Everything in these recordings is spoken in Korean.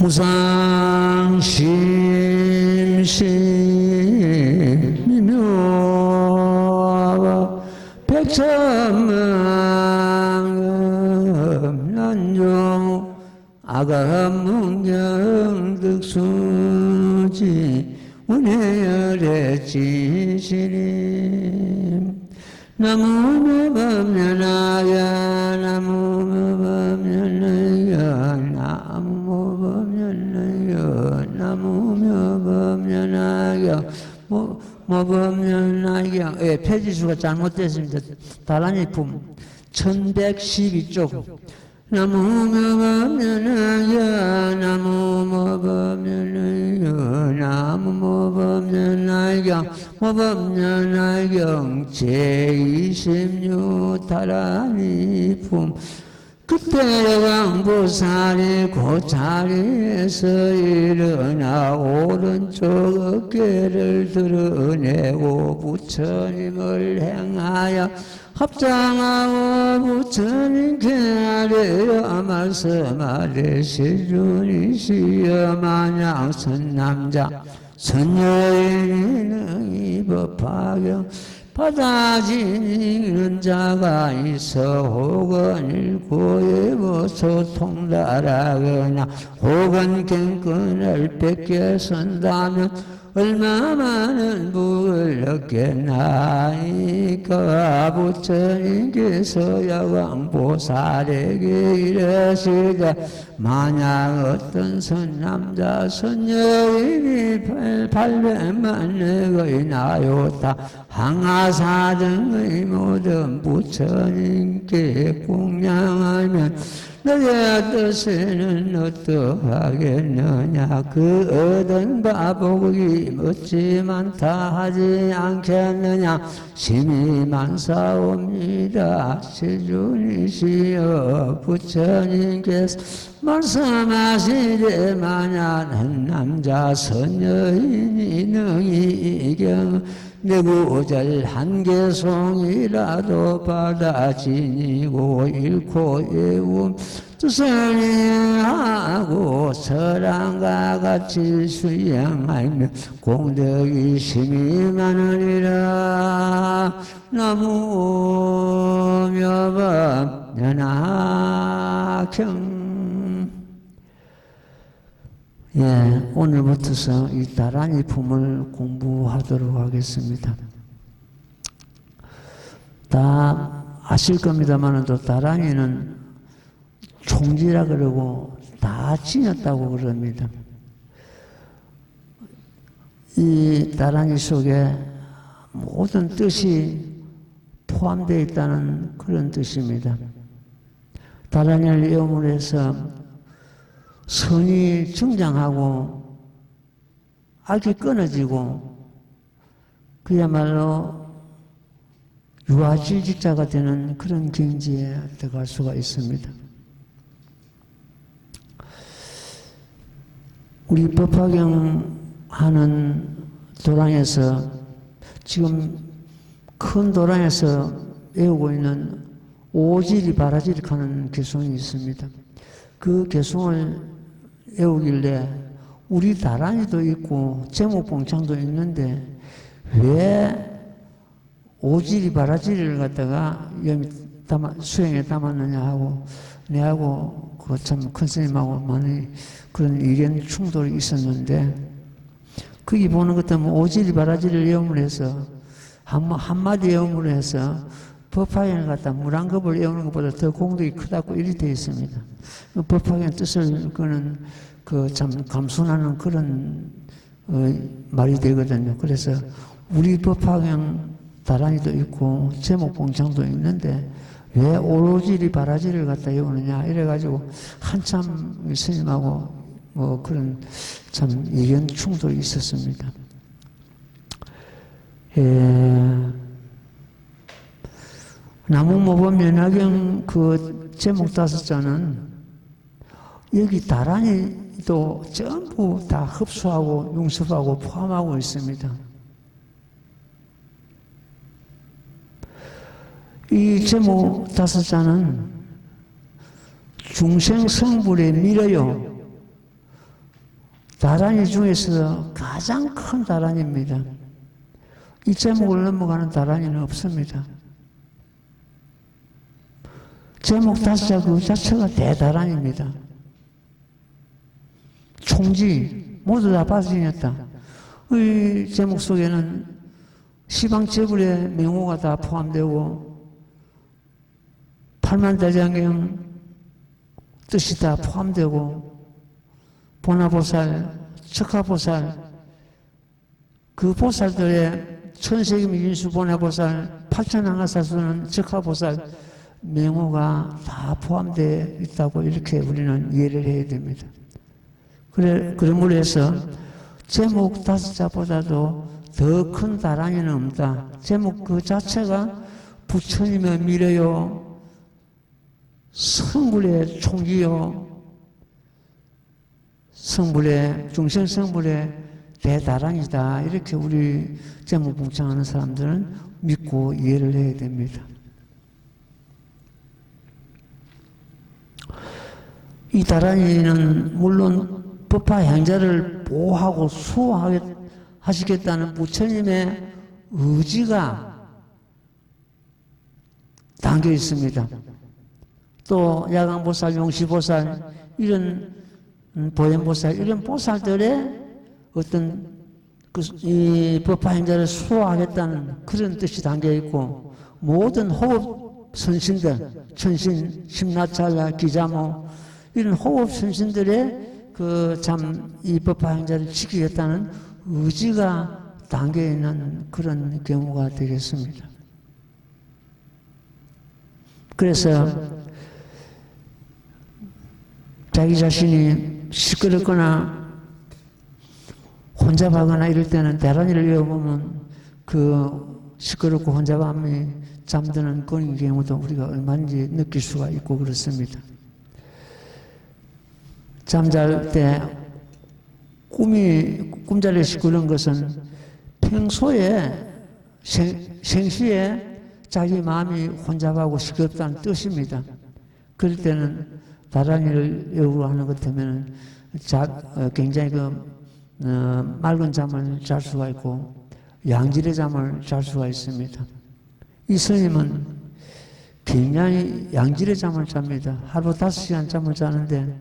무상심심이며 백천만금 아가문경득수지 운해열의 진실임 나무무범연하여 나무무범연하여 나무무범연하여 나무무범연하여 모범연하여 예, 페이지수가 잘못됐습니다. 다란이품 1112쪽 나무무범연하여 나무무범연하여 나무무범연하여 모범연하여 제26 다란이품 그때 왕보살이 그 자리에서 일어나 오른쪽 어깨를 드러내고 부처님을 행하여 합장하고 부처님께 아뢰어 말씀하되 시준이시여 만약 선남자 선여인이 능히 법화경 받아지는 자가 있어 혹은 일고의 모소 통달하거나 혹은 갱끈을 뺏겨 선다면 얼마 많은 복을 얻겠나이까. 부처님께서 여왕보살에게 이르시되 만약 어떤 선남자 선여인이 800만 력의 나요타 항아사 등의 모든 부처님께 공양하면 너의 뜻에는 어떠하겠느냐. 그 얻은 바복이 어찌 많다 하지 않겠느냐. 심히 많사옵니다. 시준이시여 부처님께서 말씀하시되 만약 한 남자 선여인이 능히 이경 내구절 한 개송이라도 받아 지니고 잃고 애움 뜻을 하고 설랑과 같이 수행하며 공덕이 심히 많으리라. 나무묘법 연하경. 예, 오늘부터서 이 다란이품을 공부하도록 하겠습니다. 다 아실 겁니다만 또 다란이는 총지라 그러고 다 지녔다고 그럽니다. 이 다란이 속에 모든 뜻이 포함되어 있다는 그런 뜻입니다. 다란이를 외움으로 해서 선이 증장하고 악이 끊어지고 그야말로 유아질직자가 되는 그런 경지에 들어갈 수가 있습니다. 우리 법화경 하는 도량에서 지금 큰 도량에서 외우고 있는 오지리 바라지리 하는 개송이 있습니다. 그 개송을 외우길래 우리 다란이도 있고 제목봉창도 있는데 왜 오지리 바라지리를 갖다가 수행에 담았느냐 하고 내하고 그 참 큰 스님하고 많이 그런 의견 충돌이 있었는데 거기 보는 것 때문에 오지리 바라지리를 외움으로 해서 한마디 외움으로 해서 법화경을 갖다 물 한 겁을 외우는 것보다 더 공덕이 크다고 이렇게 되어 있습니다. 법화경 뜻을 그는 참 감순하는 그런 말이 되거든요. 그래서 우리 법화경 다란이도 있고 제목봉창도 있는데 왜 오로지리 바라지를 갖다 외우느냐 이래가지고 한참 스님하고 뭐 그런 참 의견 충돌이 있었습니다. 나무모범 연화경 그 제목 5자는 여기 다란이도 전부 다 흡수하고 융습하고 포함하고 있습니다. 이 제목 5자는 중생 성불에 밀어요. 다란이 중에서 가장 큰 다란입니다. 이 제목을 넘어가는 다란이는 없습니다. 제목 다섯자 그 자체가 대다란입니다. 총지 모두 다 빠지였다. 이 제목 속에는 시방제불의 명호가 다 포함되고 팔만대장경 뜻이 다 포함되고 보나보살, 척하보살 그 보살들의 천세기민수 보나보살, 팔천항아사수는 척하보살 명호가 다 포함되어 있다고 이렇게 우리는 이해를 해야 됩니다. 그러므로 해서 제목 다섯자보다도 더 큰 다란이는 없다. 제목 그 자체가 부처님의 미래요, 성불의 총기요, 성불의, 중생성불의 대다란이다. 이렇게 우리 제목 묵상하는 사람들은 믿고 이해를 해야 됩니다. 이 다란이는 물론 법화 행자를 보호하고 수호하시겠다는 부처님의 의지가 담겨 있습니다. 또 야광보살, 용시보살, 이런 보현보살, 이런 보살들의 어떤 이 법화 행자를 수호하겠다는 그런 뜻이 담겨 있고, 모든 호흡 선신들, 천신, 심나찰라, 기자모, 이런 호흡 선신들의 이 법화 행자를 지키겠다는 의지가 담겨 있는 그런 경우가 되겠습니다. 그래서 자기 자신이 시끄럽거나 혼잡하거나 이럴 때는 대란이를 외워보면 그 시끄럽고 혼잡함이 잠드는 그런 경우도 우리가 얼마든지 느낄 수가 있고 그렇습니다. 잠잘 때 꿈자리에 시끄러운 것은 평소에 생시에 자기 마음이 혼잡하고 시끄럽다는 뜻입니다. 그럴 때는 다란이를 외우고 하는 것 때문에 굉장히 맑은 잠을 잘 수가 있고 양질의 잠을 잘 수가 있습니다. 이 스님은 굉장히 양질의 잠을 잡니다. 하루 5시간 잠을 자는데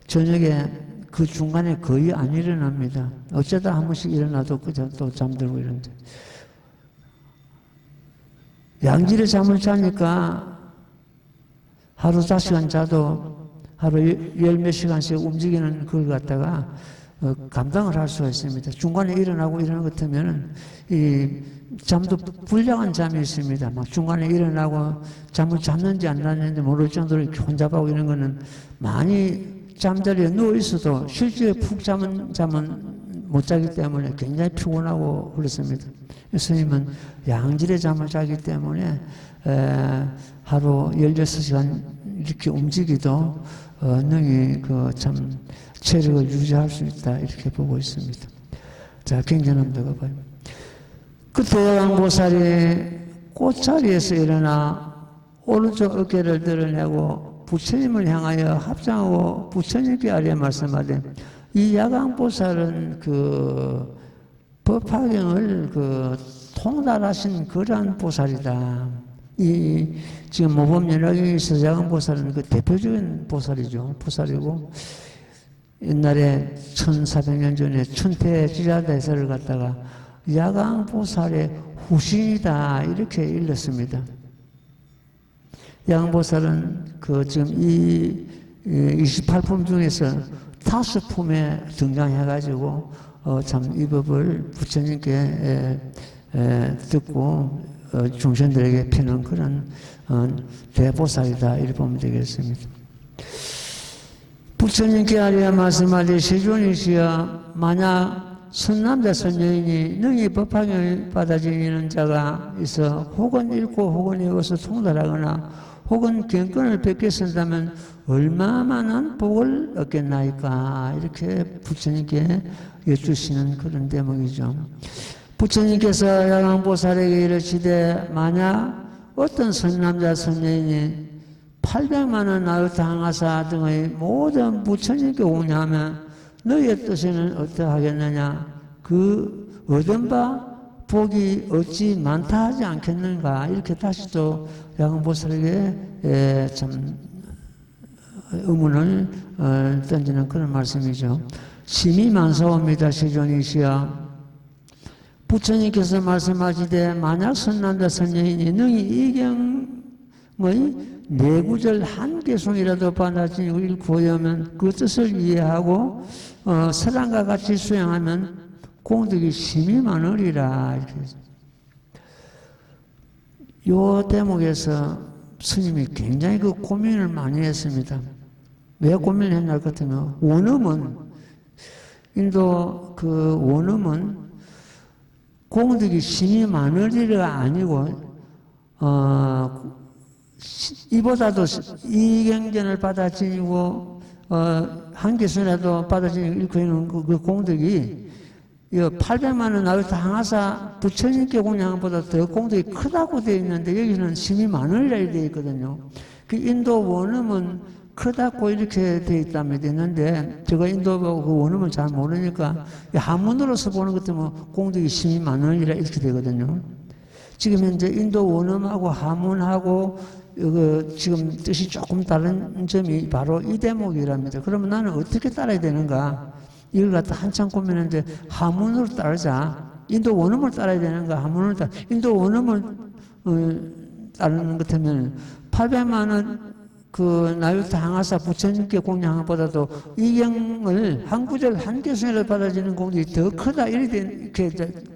저녁에 그 중간에 거의 안 일어납니다. 어쩌다 한 번씩 일어나도 그저 또 잠들고 이런데. 양질의 잠을 자니까 하루 5시간 자도 하루 10몇 시간씩 움직이는 그걸 갖다가 감당을 할 수가 있습니다. 중간에 일어나고 이러는 것 같으면 이 잠도 불량한 잠이 있습니다. 막 중간에 일어나고 잠을 잤는지 안 잤는지 모를 정도로 이렇게 혼잡하고 이런 거는 많이 잠자리에 누워있어도 실제 푹 잠은 못 자기 때문에 굉장히 피곤하고 그렇습니다. 스님은 양질의 잠을 자기 때문에 하루 16시간 이렇게 움직이도 능히 참 체력을 유지할 수 있다 이렇게 보고 있습니다. 자, 경전함도 가봐요. 그때 야광보살이 꽃자리에서 일어나 오른쪽 어깨를 드러내고 부처님을 향하여 합장하고 부처님께 아래 말씀하되, 이 야광보살은 법화경을 통달하신 그러한 보살이다. 지금 모범연화경에 있어서 야광보살은 대표적인 보살이죠. 보살이고, 옛날에 1400년 전에 천태지자대사를 갖다가 야광보살의 후신이다 이렇게 일렀습니다. 야광보살은 지금 이 28품 중에서 5품에 등장해가지고 참 이 법을 부처님께 듣고 중생들에게 피는 그런 대보살이다 이렇게 보면 되겠습니다. 부처님께 아뢰어 말씀하되, 세존이시여, 만약 선남자 선여인이 능히 법화경을 받아지니는 자가 있어 혹은 읽고 혹은 읽어서 통달하거나 혹은 경건을 뵙게 쓴다면 얼마만한 복을 얻겠나이까 이렇게 부처님께 여쭈시는 그런 대목이죠. 부처님께서 야광보살에게 이르시되, 만약 어떤 선남자 선여인이 800만 원 나루타 항아사 등의 모든 부처님께 오냐면 너희의 뜻에는 어떠하겠느냐? 그 얻은 바 복이 어찌 많다 하지 않겠는가? 이렇게 다시 또 야고보서에게 참 의문을 던지는 그런 말씀이죠. 심히 만사옵니다. 시존이시여. 부처님께서 말씀하시되 만약 선남자 선녀인이 능히 이경의 내구절 한 개송이라도 받아지고 일구하면 그 뜻을 이해하고 사랑과 같이 수행하면 공덕이 심히 많으리라. 이렇게 요 대목에서 스님이 굉장히 그 고민을 많이 했습니다. 왜 고민을 했나 같으면 원음은 인도 그 원음은 공덕이 심히 많으리가 아니고 이보다도 이경전을 받아지고 한개수라도 받아지고 이렇게 있는 그 공덕이 800만 원 나올 때 항아사 부처님께 공양보다 더 공덕이 크다고 되어 있는데 여기는 심히 많으리라 되어 있거든요. 그 인도 원음은 크다고 이렇게 되어 있다면 되는데 제가 인도 그 원음을 잘 모르니까 한문으로서 보는 것 때문에 공덕이 심히 많으리라 이렇게 되거든요. 지금 현재 인도 원음하고 한문하고 지금 뜻이 조금 다른 점이 바로 이 대목이랍니다. 그러면 나는 어떻게 따라야 되는가? 이걸 갖다 한참 고민했는데 한문으로 따르자. 인도 원음을 따라야 되는가? 한문을 따라. 인도 원음을 따르는 것 같으면 800만 원 그 나유타 항아사 부처님께 공양한 것보다도 이경을 한 구절 한 개순이라도 받아지는 공덕이 더 크다 이렇게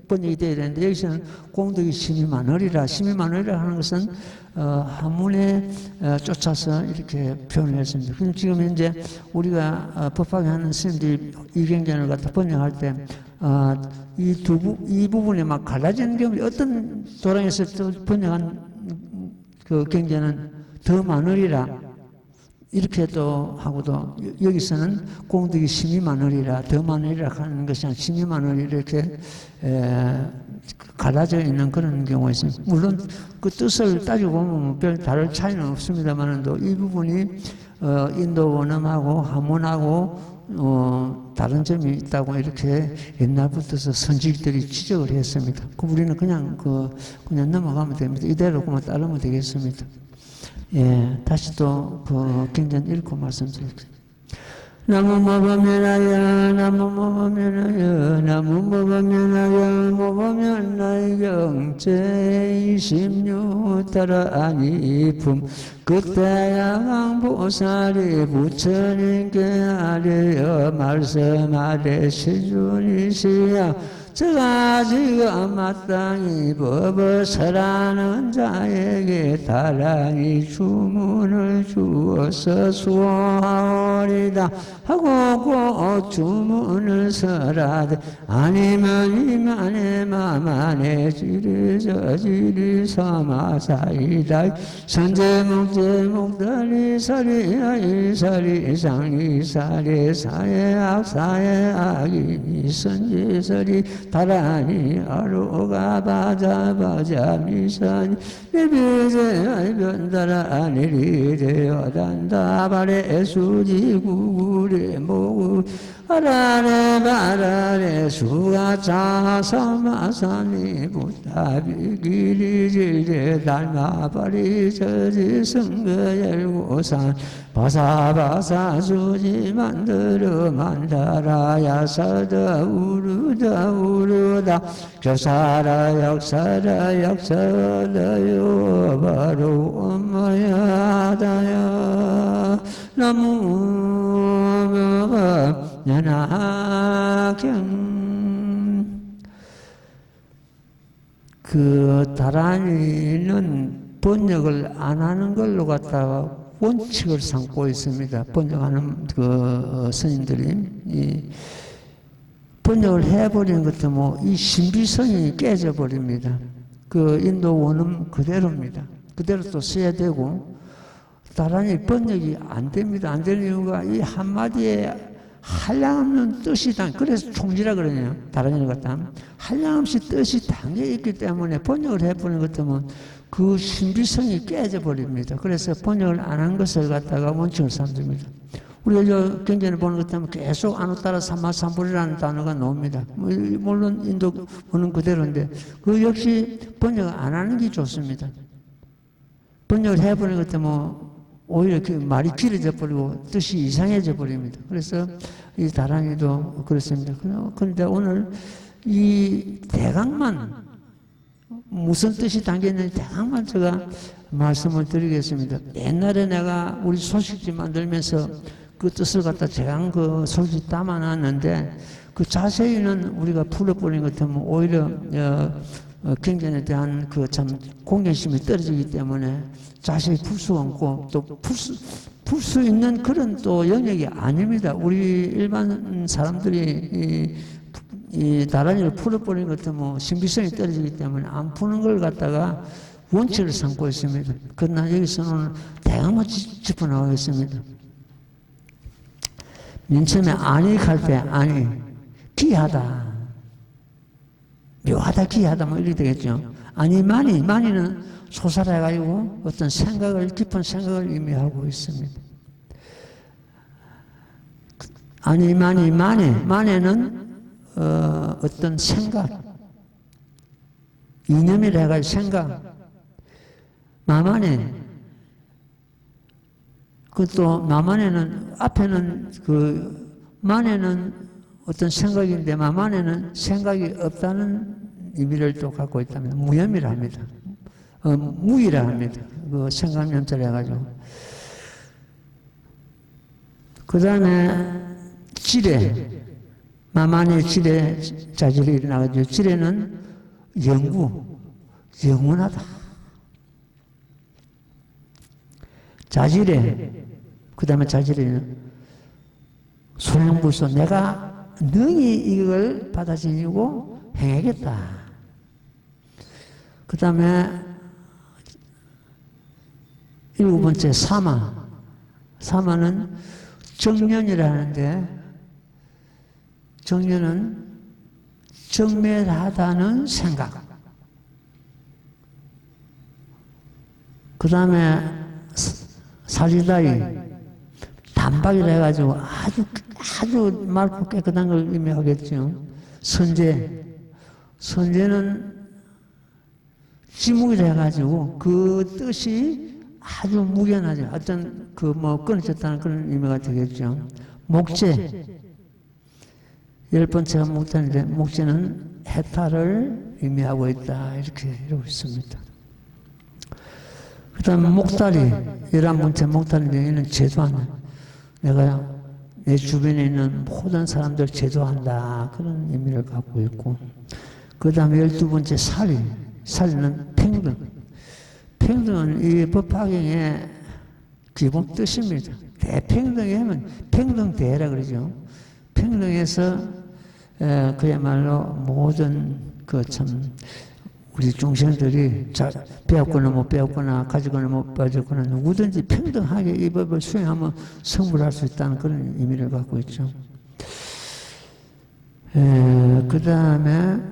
번역이 되어야 되는데 여기서는 공덕이 심히 많으리라. 심히 많으리라 하는 것은 한문에 쫓아서 이렇게 표현을 했습니다. 그럼 지금 현재 우리가 법화계 하는 스님들이 이경전을 갖다 번역할 때 이 부분에 막 갈라지는 경우 어떤 도량에서 번역한 그 경전은 더 많으리라. 이렇게 또 하고도 여기서는 공덕이 심히 많으리라, 더 많으리라 하는 것이 아니라 심히 많으리라 이렇게 갈라져 있는 그런 경우가 있습니다. 물론 그 뜻을 따지고 보면 별 다를 차이는 없습니다만 이 부분이 인도 원음하고 한문하고 다른 점이 있다고 이렇게 옛날부터서 선지들이 지적을 했습니다. 우리는 그냥 넘어가면 됩니다. 이대로 그만 따르면 되겠습니다. 예, 다시 또 그 경전 읽고 말씀드릴게요. 나무모범면하여 나무모범면하여 나무모범면하여 모범면나의 경제 26따라 아니품 그때 양보살이 부처님께 아뢰어 말씀하되 시준이시야 저가 지금 마땅히 법을 설하는 자에게 다랑이 주문을 주어서 수호하오리다 하고 곧 주문을 설하되 아니면 이만해 마만해 지리 저지리 서마사이다 선제목제 목달이 사리야 이사리 상이 사리 사의 악 사의 악이 미선지설이 다라니 아루가 바자바자 미선이 내비제 변다라 아니리 되어단다 발에 수지 구구리 모구 아라레 바라레 수가 자사마사니 부타비 기리지제 달마바리 저지 승거열고산 바사바사 수지 만들어 만다라야 사다 우르다 우르다 교사라 역사라 역사라요 바로 엄마야다야 나무 나나경 그 다란이는 번역을 안 하는 걸로 갖다가 원칙을 삼고 있습니다. 번역하는 그 스님들이 번역을 해버리는 것 때문에 이 신비성이 깨져버립니다. 그 인도 원음 그대로입니다. 그대로 또 써야 되고 다란히 번역이 안 됩니다. 안 되는 이유가 이 한마디에 한량없는 뜻이 그래서 총지라 그러네요. 다른 일 같다. 한량없이 뜻이 담겨있기 때문에 번역을 해버리는 것 때문에 그 신비성이 깨져버립니다. 그래서 번역을 안 한 것을 갖다가 원칙을 삼습니다. 우리가 저 경전에 보는 것 때문에 계속 아누따라 삼마삼불이라는 단어가 나옵니다. 물론 인도 보는 그대로인데 그 역시 번역을 안 하는 게 좋습니다. 번역을 해버리는 것 때문에 오히려 그 말이 길어져 버리고 뜻이 이상해져 버립니다. 그래서 이 다란이도 그렇습니다. 그런데 오늘 이 대강만 무슨 뜻이 담겨있는지 대강만 제가 말씀을 드리겠습니다. 옛날에 내가 우리 소식지 만들면서 그 뜻을 갖다 대강 그 소식 담아놨는데 그 자세히는 우리가 풀어버리는 것 때문에 오히려 경전에 대한 그 참 공경심이 떨어지기 때문에 자세히 풀 수 없고 또 풀 수 있는 그런 또 영역이 아닙니다. 우리 일반 사람들이 이 다란이를 풀어버리는 것 때문에 신비성이 떨어지기 때문에 안 푸는 걸 갖다가 원칙을 삼고 있습니다. 그러나 여기서는 오늘 대강만 짚어나가겠습니다. 맨 처음에 아니 할 때 아니 기하다 묘하다 기하다 뭐 이렇게 되겠죠. 아니 많이는 소설해가지고 어떤 생각을 깊은 생각을 의미하고 있습니다. 아니 만에는 어떤 생각 이념이라 해가지고 생각 마만에 그것도 마만에는 앞에는 그 만에는 어떤 생각인데 마만에는 생각이 없다는 의미를 또 갖고 있답니다. 무염이라 합니다. 무이라 합니다. 그 생각념자를 해가지고. 그 다음에 지뢰 마만의 지뢰 자질이 일어나가지고 지뢰는 영원하다. 자질에 그 다음에 자질에는 소양불소 내가 능히 이걸 받아들이고 행하겠다. 그 다음에 일곱 번째 사마는 정년이라 하는데 정년은 정멸하다는 생각. 그 다음에 사리다이 단박이라 해가지고 아주 맑고 깨끗한 걸 의미하겠죠. 선제는 지묵이라 해가지고 그 뜻이 아주 무견하죠. 어떤 그 뭐 끊어졌다는 그런 의미가 되겠죠. 목재 열 번째가 목재인데 목재는 해탈을 의미하고 있다 이렇게 이러고 있습니다. 그 다음에 목다리 11번째 목다리인데 이는 제도하는 내가 내 주변에 있는 모든 사람들 제도한다 그런 의미를 갖고 있고 그 다음에 12번째 사리는 평등은 이 법화경의 기본 뜻입니다. 대평등이 하면 평등대라 그러죠. 평등에서 그야말로 모든 그 참 우리 중생들이 배웠거나 못 배웠거나 가지거나 못 가지거나 누구든지 평등하게 이 법을 수행하면 성불할 수 있다는 그런 의미를 갖고 있죠. 그 다음에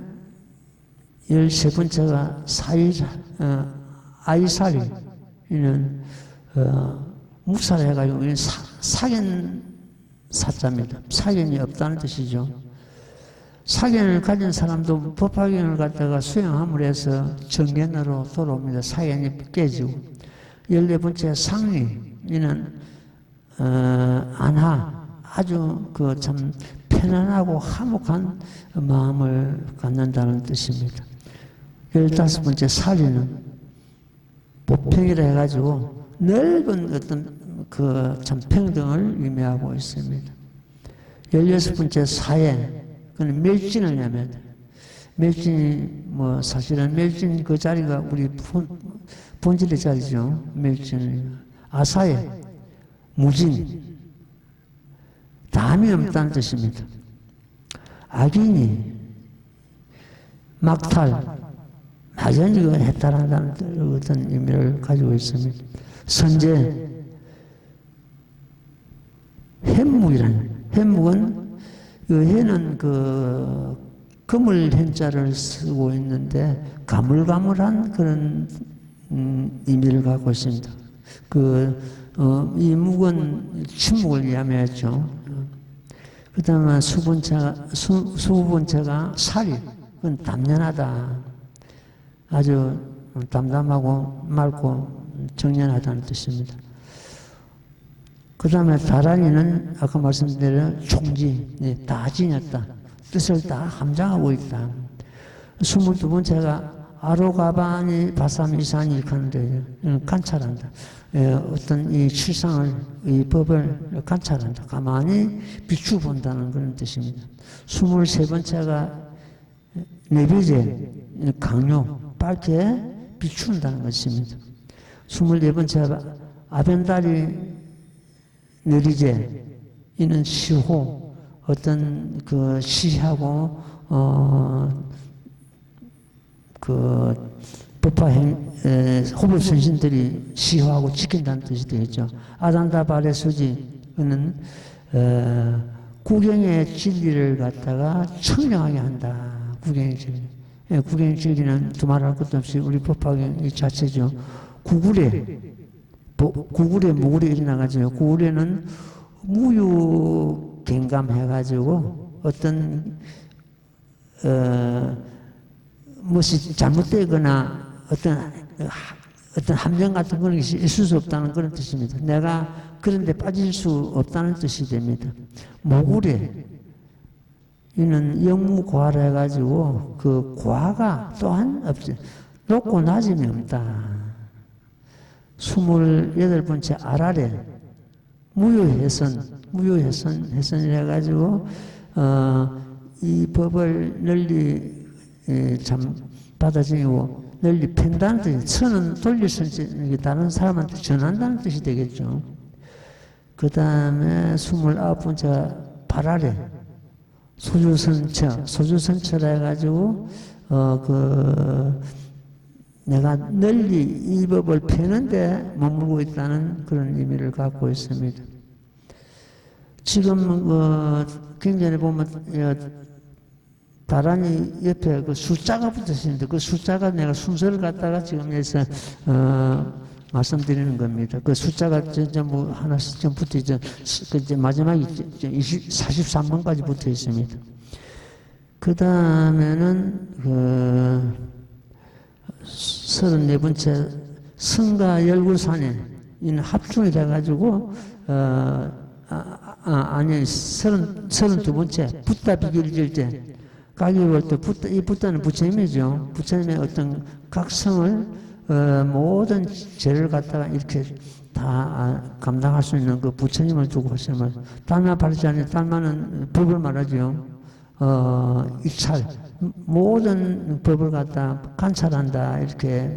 13번째가 아이사리 이는 묵사를 해가지고 이는 사견 사자입니다. 사견이 없다는 뜻이죠. 사견을 가진 사람도 법화견을 갖다가 수행함으로 해서 정견으로 돌아옵니다. 사견이 깨지고. 14번째 상리, 이는, 안하, 아주 그 참 편안하고 화목한 마음을 갖는다는 뜻입니다. 15번째 사리는 보평이라 해가지고 넓은 어떤 그 참 평등을 의미하고 있습니다. 16번째 사행, 그는 멸진을 의미합니다. 멸진이 뭐 사실은 멸진 그 자리가 우리 본질의 자리죠. 멸진. 아사에 무진. 담이 없다는 뜻입니다. 악인이 막탈 막연히 해탈한다는 어떤 의미를 가지고 있습니다. 선제 햄묵이라는 햄묵은 그 해는 그 금을 현자를 쓰고 있는데 가물가물한 그런 의미를 갖고 있습니다. 그 이 묵은 침묵을 이야기했죠. 그 다음에 수분체가 살이, 그건 담연하다. 아주 담담하고 맑고 정연하다는 뜻입니다. 그 다음에 다란이는 아까 말씀드린 총지, 다 지녔다. 뜻을 다 함장하고 있다. 22번째가 아로가바니 바사미산이 이렇게 하는데 관찰한다. 어떤 이 실상을, 이 법을 관찰한다. 가만히 비추본다는 그런 뜻입니다. 23번째가 내비제, 강요, 밝게 비춘다는 것입니다. 24번째가 아벤다리 느리제, 이는 시호, 어떤 그 시하고, 그 법화행, 호불 선신들이 시호하고 지킨다는 뜻이 되겠죠. 아단다 바레 수지는, 구경의 진리를 갖다가 청량하게 한다. 구경의 진리. 구경의 진리는 두말할 것도 없이 우리 법화경 자체죠. 구굴에 무굴이 일어나가지고, 구굴에는 무유갱감해가지고, 어떤, 무엇이 잘못되거나, 어떤 함정 같은 그런 것이 있을 수 없다는 그런 뜻입니다. 내가 그런 데 빠질 수 없다는 뜻이 됩니다. 모굴에, 이는 영무고하라 해가지고, 그 고하가 또한 없죠. 높고 낮음이 없다. 28번째 아라레, 무효해선이라 해가지고, 이 법을 널리 받아들이고, 널리 팬다는 뜻이, 선은 돌리선지, 다른 사람한테 전한다는 뜻이 되겠죠. 그 다음에 29번째가 바라레, 소주선처라 해가지고, 내가 널리 이 법을 펴는데 머물고 있다는 그런 의미를 갖고 있습니다. 지금 굉장히 보면 다란이 옆에 그 숫자가 붙어 있는데 그 숫자가 내가 순서를 갖다가 지금 여기서 말씀드리는 겁니다. 그 숫자가 뭐 하나씩 좀 붙어 있죠. 그 마지막에 43번까지 붙어 있습니다. 그 다음에는 34번째 성가 열굴산에 이는 합중이 돼가지고 아니 32번째 붓다 비결질 때 가격을 또 이 붓다는 부처님이죠. 부처님의 어떤 각성을 모든 죄를 갖다가 이렇게 다 감당할 수 있는 그 부처님을 두고 하시면 달마 바르지 않는 달마는 법을 말하죠. 입찰 모든 법을 갖다 관찰한다 이렇게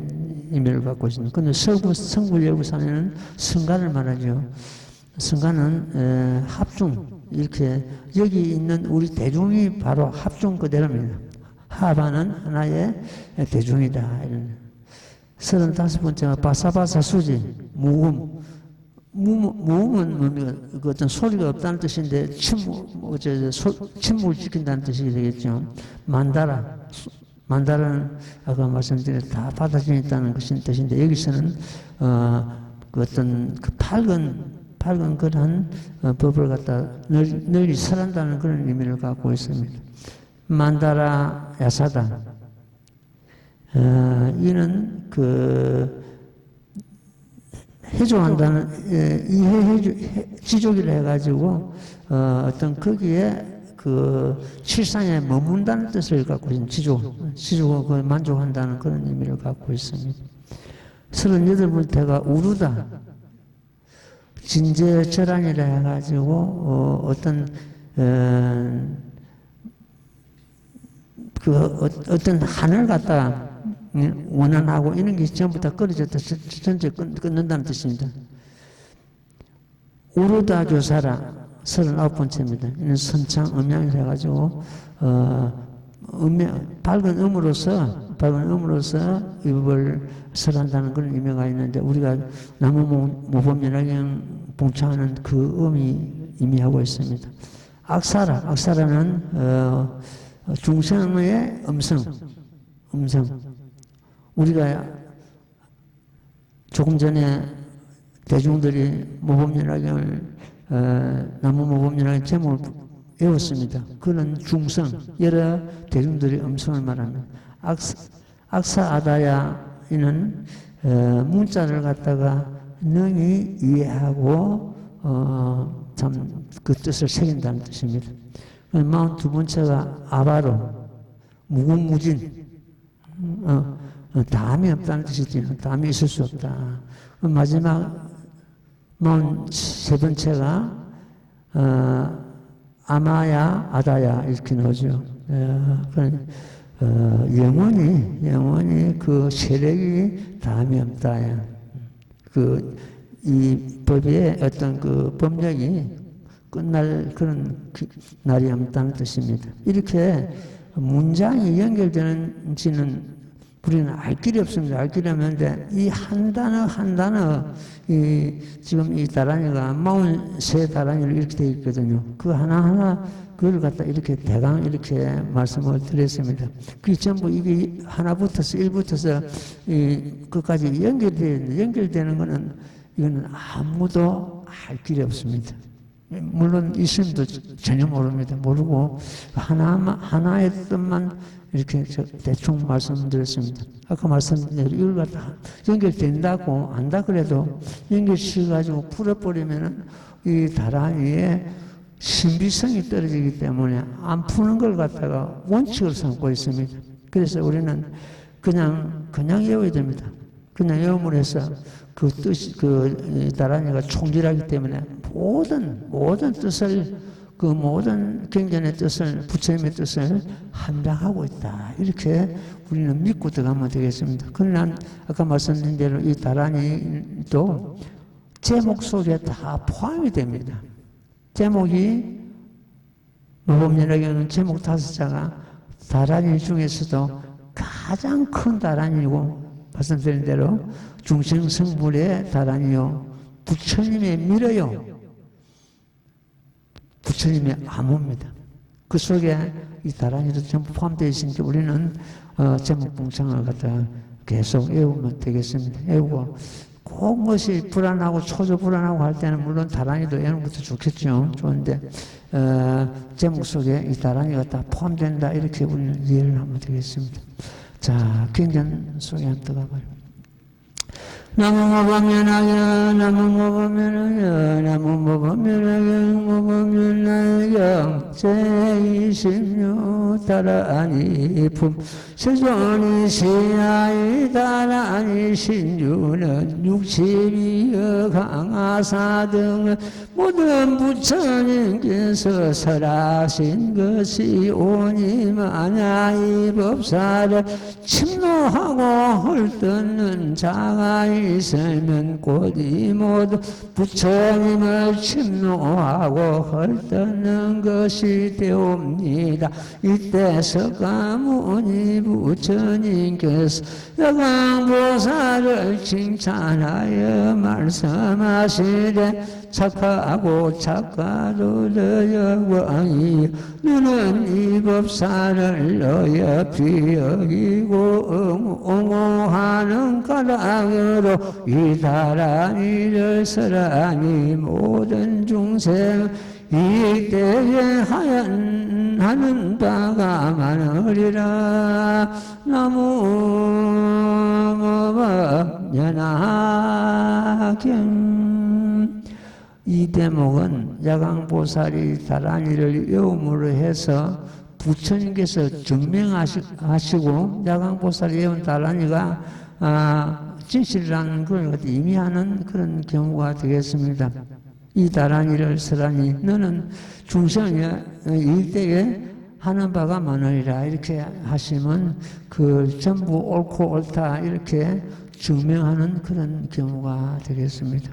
의미를 갖고 있습니다. 그런데 성불열구산에는 성가를 말하죠. 성가는 합중 이렇게 여기 있는 우리 대중이 바로 합중 그대로입니다. 하바는 하나의 대중이다. 이런 35번째가 바사바사 수지 무음. 무음은 뭡니까? 그 어떤 소리가 없다는 뜻인데 침묵을 지킨다는 뜻이 되겠죠. 만다라는 아까 말씀드린 다 받아들였다는 것인 뜻인데 여기서는 그 어떤 그 밝은 그런 법을 갖다 널리 설한다는 그런 의미를 갖고 있습니다. 만다라 야사다. 이는 그 해조한다는 지족이라 해가지고 어떤 거기에 그 칠상에 머문다는 뜻을 갖고 있는 지족을 그 만족한다는 그런 의미를 갖고 있습니다. 38번째가 우루다 진제절안이라 해가지고 어떤 어떤 하늘 갖다가 원한하고 이런 게 전부 다 끊어졌다. 전체 끊는다는 뜻입니다. 우르다 교사라 39번째입니다. 이는 선창 음양이라 해가지고 밝은 음으로서 이 법을 설한다는 그런 의미가 있는데 우리가 나무모범연화경 봉창하는 그 의미 의미하고 있습니다. 악사라는 중생의 음성. 우리가 조금 전에 대중들이 모범연합경을 나무 모범연합경 제목을 외웠습니다. 그는 중성, 여러 대중들이 음성을 말합니다. 악사아다야이는 문자를 갖다가 능히 이해하고 참 그 뜻을 새긴다는 뜻입니다. 42번째가 아바로, 무궁무진, 담이 없다는 뜻이지. 담이 있을 수 없다. 마지막 43번째가 아마야 아다야 이렇게 나오죠. 영원히 그 세력이 담이 없다. 이 법의 어떤 그 법력이 끝날 그런 날이 없다는 뜻입니다. 이렇게 문장이 연결되는지는 우리는 알 길이 없습니다. 알 길이 없는데 이 한 단어 지금 이 다란이가 43다란이로 이렇게 되어 있거든요. 그 하나하나 그걸 갖다 이렇게 대강 이렇게 말씀을 드렸습니다. 그 전부 이게 하나 붙어서 1붙어서 끝까지 연결되는 거는 이거는 아무도 알 길이 없습니다. 물론 있음도 전혀 모릅니다. 모르고 하나의 뜻만 이렇게 대충 말씀드렸습니다. 아까 말씀드린 대로 이걸 갖다 연결된다고 안다 그래도 연결시켜가지고 풀어버리면은 이 다란이의 신비성이 떨어지기 때문에 안 푸는 걸 갖다가 원칙을 삼고 있습니다. 그래서 우리는 그냥 외워야 됩니다. 그냥 외움으로 해서 그 뜻이, 다란이가 총질하기 때문에 모든 뜻을, 그 모든 경전의 뜻을, 부처님의 뜻을 함량하고 있다. 이렇게 우리는 믿고 들어가면 되겠습니다. 그러나 아까 말씀드린 대로 이 다란이도 제목 속에 다 포함이 됩니다. 제목이 모범연합경은 제목 5자가 다란이 중에서도 가장 큰 다란이고 말씀드린 대로 중생성불의 다란이요 부처님의 미러요 부처님의 암호입니다. 그 속에 이 다란이도 전부 포함되어 있으니까 우리는 제목 봉창을 갖다 계속 외우면 되겠습니다. 외우고 꼭 것이 불안하고 초조 불안하고 할 때는 물론 다란이도 외우는 것도 좋겠죠. 좋은데 제목 속에 이 다란이가 다 포함된다 이렇게 우리는 이해를 하면 되겠습니다. 자, 경전 속에 한번 들어가봐요. 나무모범연하여 나무모범연하여 나무모범연하여 모범연하여 제26 다란이 품 세존이 시야이 다란이 신주는 62여 강화사 등은 모든 부처님께서 설하신 것이 오니 만야 이 법사를 침노하고 헐뜯는 자가 있으면 곧 이 모두 부처님을 침노하고 헐뜯는 것이 되옵니다. 이때 석가모니 부처님께서 여강보살을 칭찬하여 말씀하시되 착하고 착가로를 여왕이 너는 이 법사를 어여피 여기고 옹호하는 가락으로 이 다란이를 설하니 모든 중생 이때에 하는 바가 많으리라. 나무모범연하경. 이 대목은 야강보살이 다란이를 외움으로 해서 부처님께서 증명하시고 야강보살이 외운 다란이가 진실이라는 걸 의미하는 그런 경우가 되겠습니다. 이 다란이를 설하니 너는 중생이 일대에 하는 바가 많으리라 이렇게 하시면 그 전부 옳고 옳다 이렇게 증명하는 그런 경우가 되겠습니다.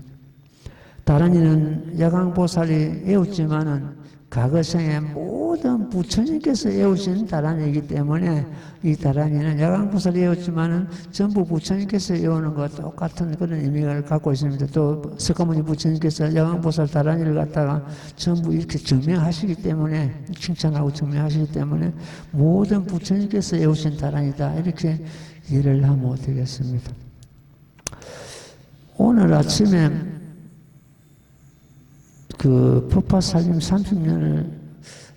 다란이는 야강보살이 외웠지만은 과거생에 모든 부처님께서 외우신 다란이이기 때문에 이 다란이는 야강보살이 외웠지만은 전부 부처님께서 외우는 것 똑같은 그런 의미를 갖고 있습니다. 또 석가모니 부처님께서 야강보살 다란이를 갖다가 전부 이렇게 증명하시기 때문에 칭찬하고 증명하시기 때문에 모든 부처님께서 외우신 다란이다 이렇게 이해를 하면 되겠습니다. 오늘 아침에 그 법화살림 30년을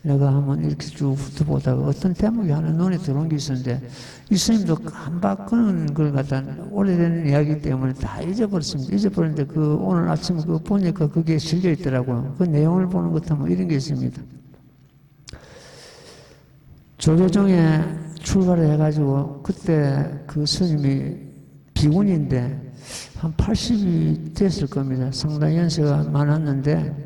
내가 한번 이렇게 쭉 훑어보다가 어떤 대목이 하나 눈에 들어온 게 있었는데, 이 스님도 깜빡하는 걸 갖다 오래된 이야기 때문에 다 잊어버렸습니다. 잊어버렸는데 오늘 아침에 보니까 그게 실려 있더라고요. 그 내용을 보는 것도 뭐 이런 게 있습니다. 조계종에 출가를 해가지고 그때 그 스님이 비군인데 한 80이 됐을 겁니다. 상당히 연세가 많았는데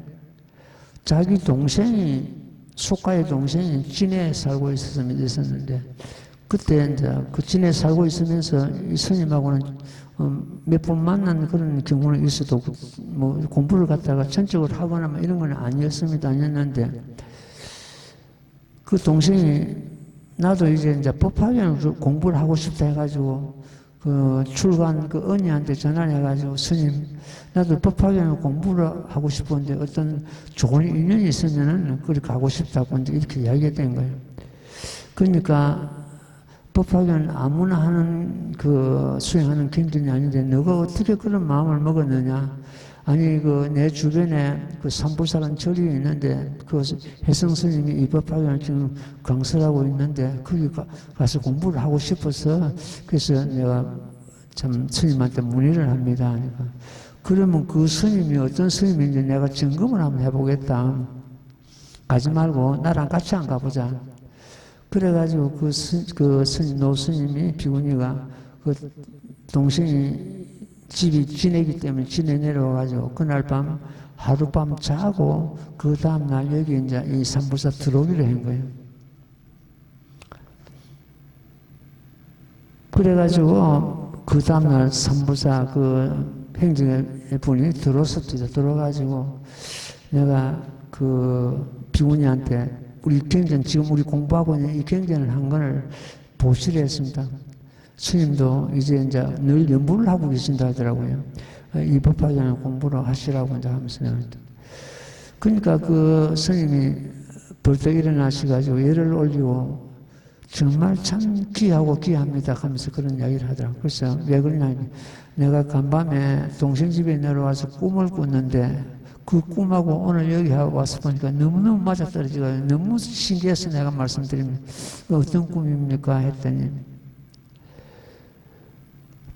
자기 동생이 속가의 동생이 진해에 살고 있었는데 그때 이제 그 진해에 살고 있으면서 이 스님하고는 몇 번 만난 그런 경우는 있어도 뭐 공부를 갖다가 전적으로 하거나 뭐 이런 건 아니었는데 그 동생이 나도 이제 법화경을 공부를 하고 싶다 해가지고 그 출간 그 언니한테 전화를 해가지고 스님 나도 법화경을 공부를 하고 싶은데 어떤 좋은 인연이 있으면은 그리 가고 싶다고 이렇게 이야기가 된 거예요. 그러니까 법화경은 아무나 하는 수행하는 경전이 아닌데 너가 어떻게 그런 마음을 먹었느냐? 아니 내 주변에 삼부사라는 절이 있는데 혜성 스님이 이 법화경을 지금 강설하고 있는데 거기 가서 공부를 하고 싶어서 그래서 내가 참 스님한테 문의를 합니다. 그러니까 그러면 그 스님이 어떤 스님인지 내가 점검을 한번 해보겠다. 가지 말고 나랑 같이 안 가보자. 그래가지고 그 스님 노 스님이 비구니가 그 동생이 집이 진해기 때문에 진해 내려와가지고 그날 밤 하룻밤 자고 그 다음날 여기 이제 이 삼부사 들어오기로 한 거예요. 그래가지고 그 다음날 삼부사 그 행정의 분이 들어왔었죠. 들어가지고 내가 그 비구니한테 우리 경전 지금 우리 공부하고 있는 이 경전을 한 거를 보시려 했습니다. 스님도 이제 늘 연부를 하고 계신다 하더라고요. 이 법화경을 공부를 하시라고 이제 하면서. 그러니까 그 스님이 벌떡 일어나셔가지고 예를 올리고 정말 참 귀합니다 하면서 그런 이야기를 하더라고요. 그래서 왜 그러냐. 내가 간밤에 동생 집에 내려와서 꿈을 꿨는데 그 꿈하고 오늘 여기 와서 보니까 너무너무 맞아떨어지고 너무 신기해서 내가 말씀드립니다. 어떤 꿈입니까? 했더니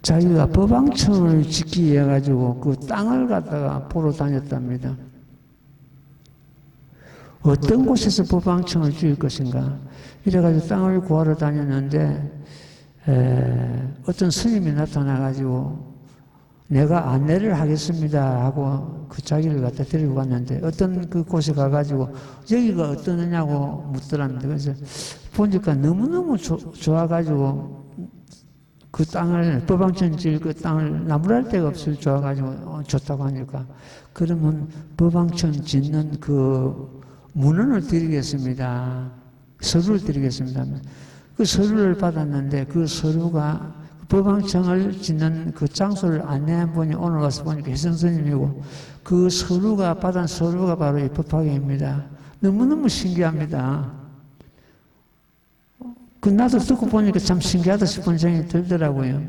자기가 법왕청을 짓기 위해 가지고 그 땅을 갖다가 보러 다녔답니다. 어떤 곳에서 법왕청을 지을 것인가? 이래가지고 땅을 구하러 다녔는데 어떤 스님이 나타나가지고 내가 안내를 하겠습니다 하고 그 자기를 갖다 데리고 갔는데 어떤 그 곳에 가가지고 여기가 어떠느냐고 묻더랍니다. 그래서 보니까 너무너무 좋아가지고 그 땅을 법왕청 지을 그 땅을 나무랄 데가 없을 좋아가지고 좋다고 하니까 그러면 법왕청 짓는 그 문헌을 드리겠습니다. 서류를 드리겠습니다. 그 서류를 받았는데 그 서류가 법왕청을 짓는 그 장소를 안내한 분이 오늘 와서 보니까 혜성스님이고 그 서류가 받은 서류가 바로 이 법화경입니다. 너무너무 신기합니다. 나도 듣고 보니까 참 신기하다 싶은 생각이 들더라고요.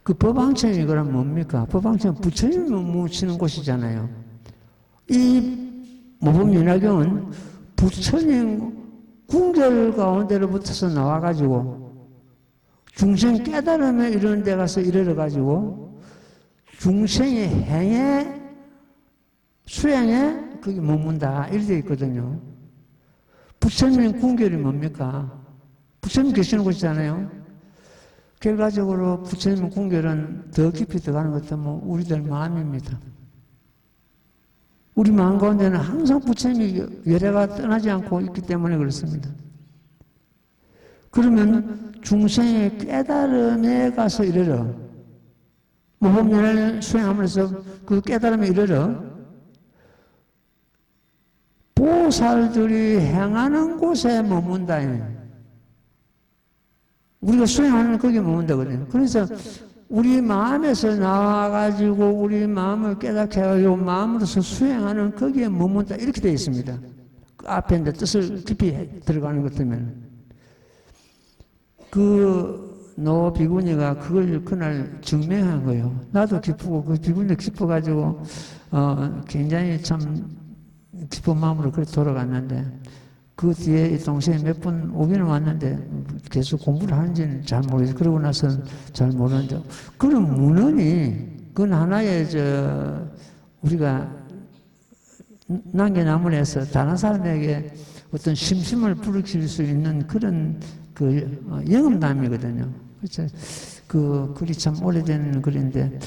그 법왕청이 그럼 뭡니까? 법왕청은 부처님이 묻히는 곳이잖아요. 이 모범연화경은 부처님 궁결 가운데로부터서 나와가지고 중생 깨달음에 이런 데 가서 이르러가지고 중생의 행에 수행에 거기 머문다 이렇게 되어 있거든요. 부처님 궁결이 뭡니까? 부처님 계시는 곳이잖아요. 결과적으로 부처님 궁결은 더 깊이 들어가는 것도 뭐 우리들 마음입니다. 우리 마음 가운데는 항상 부처님이 열애가 떠나지 않고 있기 때문에 그렇습니다. 그러면 중생의 깨달음에 가서 이르러 모범연화를 수행하면서 그 깨달음에 이르러 보살들이 행하는 곳에 머문다. 우리가 수행하는 거기에 머문다거든요. 그래서 우리 마음에서 나와가지고 우리 마음을 깨닫게 해가지고 마음으로서 수행하는 거기에 머문다 이렇게 되어 있습니다. 그 앞에 이제 뜻을 깊이 들어가는 것 때문에. 노 비구니가 그걸 그날 증명한 거예요. 나도 기쁘고 그 비구니 기뻐가지고 굉장히 참 기쁜 마음으로 그렇게 돌아갔는데 그 뒤에 이 동생이 몇 번 오기는 왔는데 계속 공부를 하는지는 잘 모르겠어요. 그러고 나서는 잘 모르는데 그런 문헌이 그건 하나의 우리가 남겨남으로해서 다른 사람에게 어떤 심심을 불러칠 수 있는 그런 영험담이거든요. 그렇죠? 그 글이 참 오래된 글인데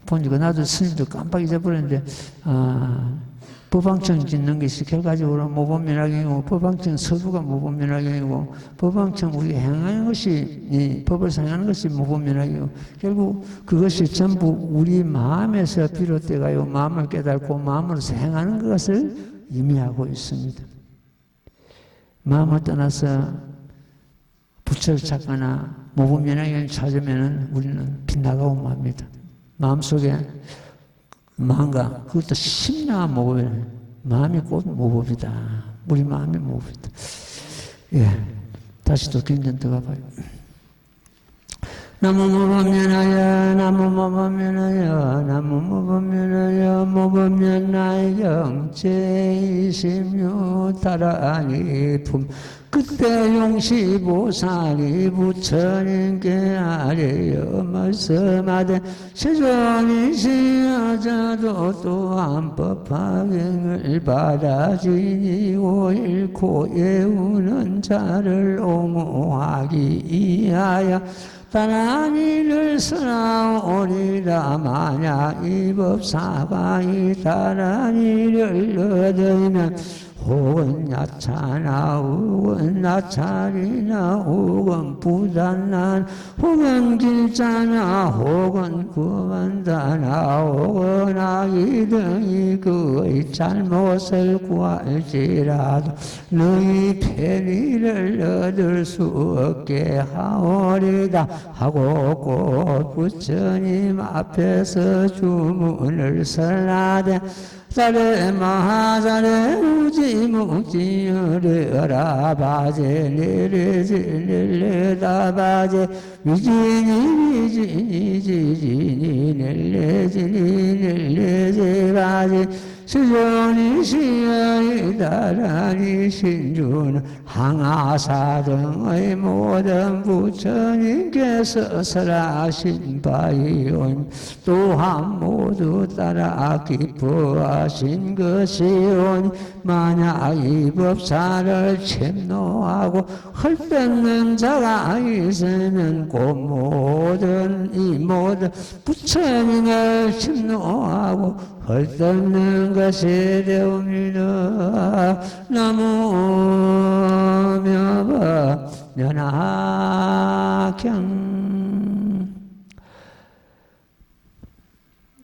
보니까 나도 스님도 깜빡 잊어버렸는데 법왕청 짓는 것이 결과적으로 모범면학이고 법왕청 서두가 모범면학이고 법왕청 우리 행하는 것이 이 법을 생하는 것이 모범면학이고 결국 그것이 전부 우리 마음에서 비롯돼가요 마음을 깨닫고 마음으로 행하는 것을 의미하고 있습니다. 마음을 떠나서 부처를 찾거나 모범면학을 찾으면 우리는 빗나가고 맙니다. 마음속에 마음과 그것도 심령한 모범이에요. 마음이 곧 모범이다. 우리 마음이 모범이다. 예, 다시 또 경전 들어가봐요. 나무 모범면하여 나무 모범면하여 나무 모범면하여 모범면하여 영제26 따라니 품 그때 용시보살이 부처님께 아뢰어 말씀하되 세존이시여자도 또한 법화경을 받아지니고 잃고 예우는 자를 옹호하기 위하여 다른 일을 쓰나오리라. 만약 이 법사광이 다른 일을 얻으면 혹은 야차나 혹은 나찰이나 혹은 부단난 혹은 길자나 혹은 구만다나 혹은 악의 등이 그의 잘못을 구할지라도 너희 편의를 얻을 수 없게 하오리다 하고 곧 부처님 앞에서 주문을 설하되 자레 마자레 우지 묵지여라 바제 내레지 낼레다 바제 위지니 위지니 지지니 낼레지니 낼레지 바제 수존이 시야이 다라니 신주는 항아사 등의 모든 부처님께서 설하신 바이온 또한 모두 따라 기뻐하신 것이오니 만약 이 법사를 침노하고 헐뜯는 자가 있으면 곧 이 모든 부처님을 침노하고 헐뜯는 것이 되옵니다. 나무 묘법 면학경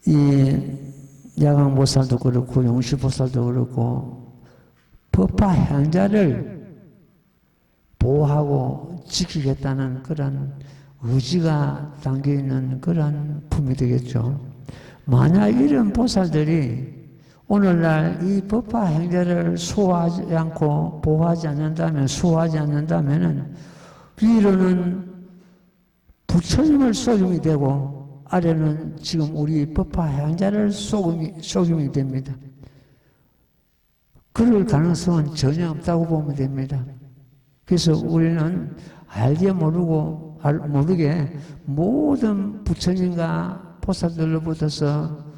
이 야광보살도 그렇고 용시보살도 그렇고 법화 행자를 보호하고 지키겠다는 그런 의지가 담겨있는 그런 품이 되겠죠. 만약 이런 보살들이 오늘날 이 법화 행자를 수호하지 않고 보호하지 않는다면, 수호하지 않는다면 위로는 부처님을 속임이 되고 아래는 지금 우리 법화 행자를 속임이 됩니다. 그럴 가능성은 전혀 없다고 보면 됩니다. 그래서 우리는 알게 모르게 모든 부처님과 보살들로부터서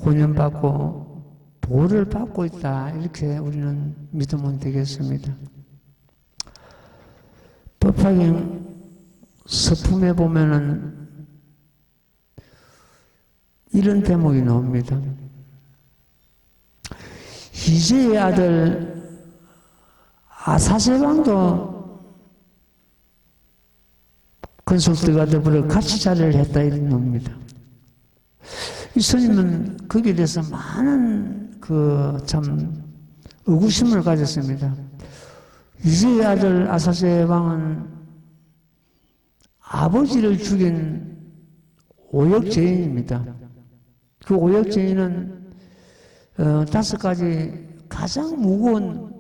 혼연받고 보호를 받고 있다. 이렇게 우리는 믿으면 되겠습니다. 법화경 서품에 보면은 이런 대목이 나옵니다. 희재의 아들 아사세왕도 건속들과 더불어 같이 자리를 했다 이런 놈입니다. 이 스님은 거기에 대해서 많은 참 의구심을 가졌습니다. 이제의 아들 아사세 왕은 아버지를 죽인 오역죄인입니다. 그 오역죄인은 5가지 가장 무거운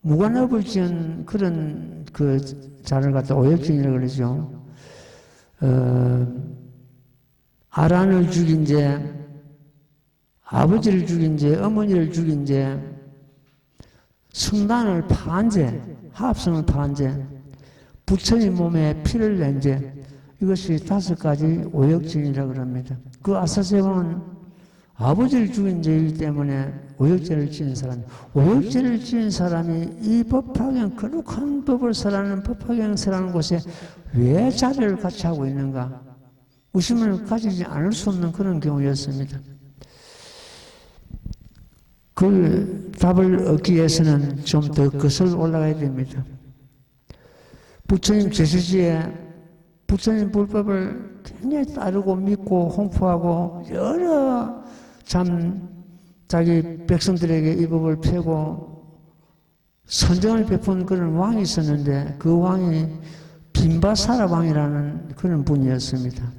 무관업을 지은 그런 자를 갖다 오역죄인이라고 그러죠. 아란을 죽인 죄, 아버지를 죽인 죄, 어머니를 죽인 죄, 성단을 파한 죄, 하합성을 파한 죄, 부처님 몸에 피를 낸 죄, 이것이 5가지 오역죄이라고 합니다. 그 아사세 왕은 아버지를 죽인 죄이기 때문에 오역죄를 지은 사람, 오역죄를 지은 사람이 이 법화경, 거룩한 법을 설하는 법화경 설하는 곳에 왜 자리를 같이 하고 있는가? 의심을 가지지 않을 수 없는 그런 경우였습니다. 그 답을 얻기 위해서는 좀 더 거슬러 올라가야 됩니다. 부처님 제시지에 부처님 불법을 굉장히 따르고 믿고 홍보하고 여러 참 자기 백성들에게 이 법을 펴고 선정을 베푼 그런 왕이 있었는데 그 왕이 빈바사라 왕이라는 그런 분이었습니다.